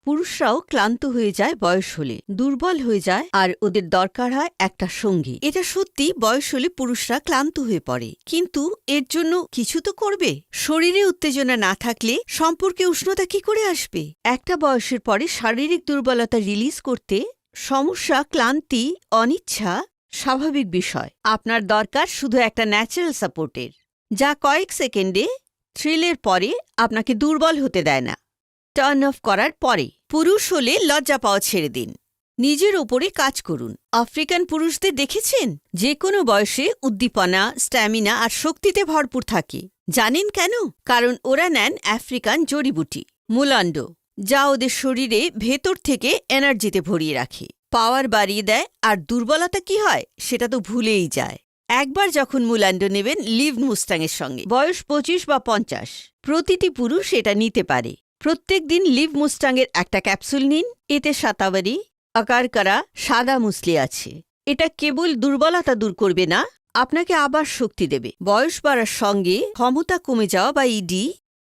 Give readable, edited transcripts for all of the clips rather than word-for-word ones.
পুরুষরাও ক্লান্ত হয়ে যায় বয়স হলে, দুর্বল হয়ে যায়, আর ওদের দরকার হয় একটা সঙ্গী। এটা সত্যি, বয়স হলে পুরুষরা ক্লান্ত হয়ে পড়ে, কিন্তু এর জন্য কিছু তো করবে। শরীরে উত্তেজনা না থাকলে সম্পর্কে উষ্ণতা কি করে আসবে? একটা বয়সের পরে শারীরিক দুর্বলতা রিলিজ করতে সমস্যা, ক্লান্তি, অনিচ্ছা স্বাভাবিক বিষয়। আপনার দরকার শুধু একটা ন্যাচারাল সাপোর্টের, যা কয়েক সেকেন্ডে থ্রিলের পরে আপনাকে দুর্বল হতে দেয় না। টার্ন অফ করার পরে পুরুষ হলে লজ্জা পাওয়া ছেড়ে দিন, নিজের ওপরে কাজ করুন। আফ্রিকান পুরুষদের দেখেছেন? যে কোনো বয়সে উদ্দীপনা, স্ট্যামিনা আর শক্তিতে ভরপুর থাকে। জানেন কেন? কারণ ওরা নেন আফ্রিকান জড়িবুটি, মুলান্ডো, যা ওদের শরীরে ভেতর থেকে এনার্জিতে ভরিয়ে রাখে, পাওয়ার বাড়িয়ে দেয়। আর দুর্বলতা কি হয় সেটা তো ভুলেই যায়। একবার যখন মুলান্ডো নেবেন লিভ মুস্টাংয়ের সঙ্গে, বয়স 25 বা 50, প্রতিটি পুরুষ এটা নিতে পারে। প্রত্যেক দিন লিভ মুস্টাংয়ের একটা ক্যাপসুল নিন। এতে শতাবরী, আকারকারা, সাদা মুসলি আছে। এটা কেবল দুর্বলতা দূর করবে না, আপনাকে আবার শক্তি দেবে। বয়স বাড়ার সঙ্গে ক্ষমতা কমে যাওয়া বা ইডি,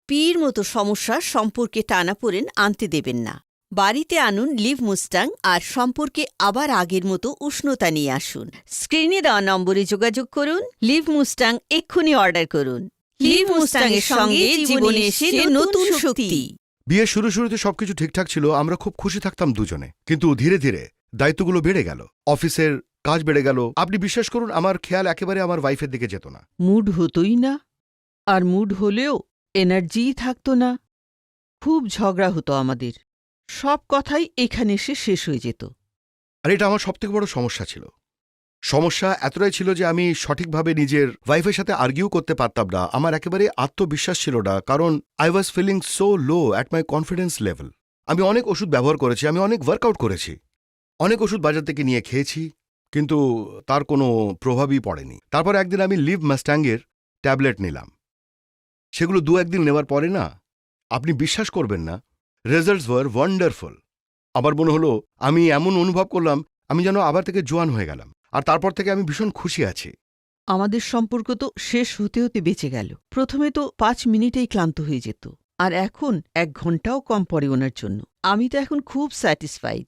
পির মতো সমস্যার সম্পর্কে টানাপোড়েন আনতে দেবেন না। বাড়িতে আনুন লিভ মুস্টাং আর সম্পর্কে আবার আগের মতো উষ্ণতা নিয়ে আসুন। স্ক্রিনে দেওয়া নম্বরে যোগাযোগ করুন। লিভ মুস্টাং এক্ষুনি অর্ডার করুন। লিভ মুস্টাংয়ের সঙ্গে জীবনে এসে নতুন শক্তি। বিয়ের শুরুতে সবকিছু ঠিকঠাক ছিল, আমরা খুব খুশি থাকতাম দুজনে। কিন্তু ধীরে ধীরে দায়িত্বগুলো বেড়ে গেল, অফিসের কাজ বেড়ে গেল। আপনি বিশ্বাস করুন, আমার খেয়াল একেবারে আমার ওয়াইফের দিকে যেত না। মুড হতোই না, আর মুড হলেও এনার্জিই থাকতো না। খুব ঝগড়া হতো আমাদের, সব কথাই এখানে এসে শেষ হয়ে যেত। আর এটা আমার সবথেকে বড় সমস্যা ছিল। সমস্যা এতটাই ছিল যে আমি সঠিকভাবে নিজের ওয়াইফের সাথে আর্গিউ করতে পারতাম না। আমার একেবারে আত্মবিশ্বাস ছিল না, কারণ I was feeling so low at my confidence level. আমি অনেক ওষুধ ব্যবহার করেছি, আমি অনেক ওয়ার্কআউট করেছি, অনেক ওষুধ বাজার থেকে নিয়ে খেয়েছি, কিন্তু তার কোনো প্রভাবই পড়েনি। তারপর একদিন আমি লিভ মাস্ট্যাংয়ের ট্যাবলেট নিলাম। সেগুলো 2-1 দিন নেওয়ার পরে না, আপনি বিশ্বাস করবেন না, রেজাল্টস ওয়ার ওয়ান্ডারফুল। আমার মনে হলো, আমি এমন অনুভব করলাম আমি যেন আবার থেকে জোয়ান হয়ে গেলাম। আর তারপর থেকে আমি ভীষণ খুশি আছি। আমাদের সম্পর্ক তো শেষ হতে হতে বেঁচে গেল। প্রথমে তো 5 মিনিটেই ক্লান্ত হয়ে যেত, আর এখন 1 ঘন্টাও কম পড়ে ওনার জন্য। আমি তো এখন খুব স্যাটিসফাইড।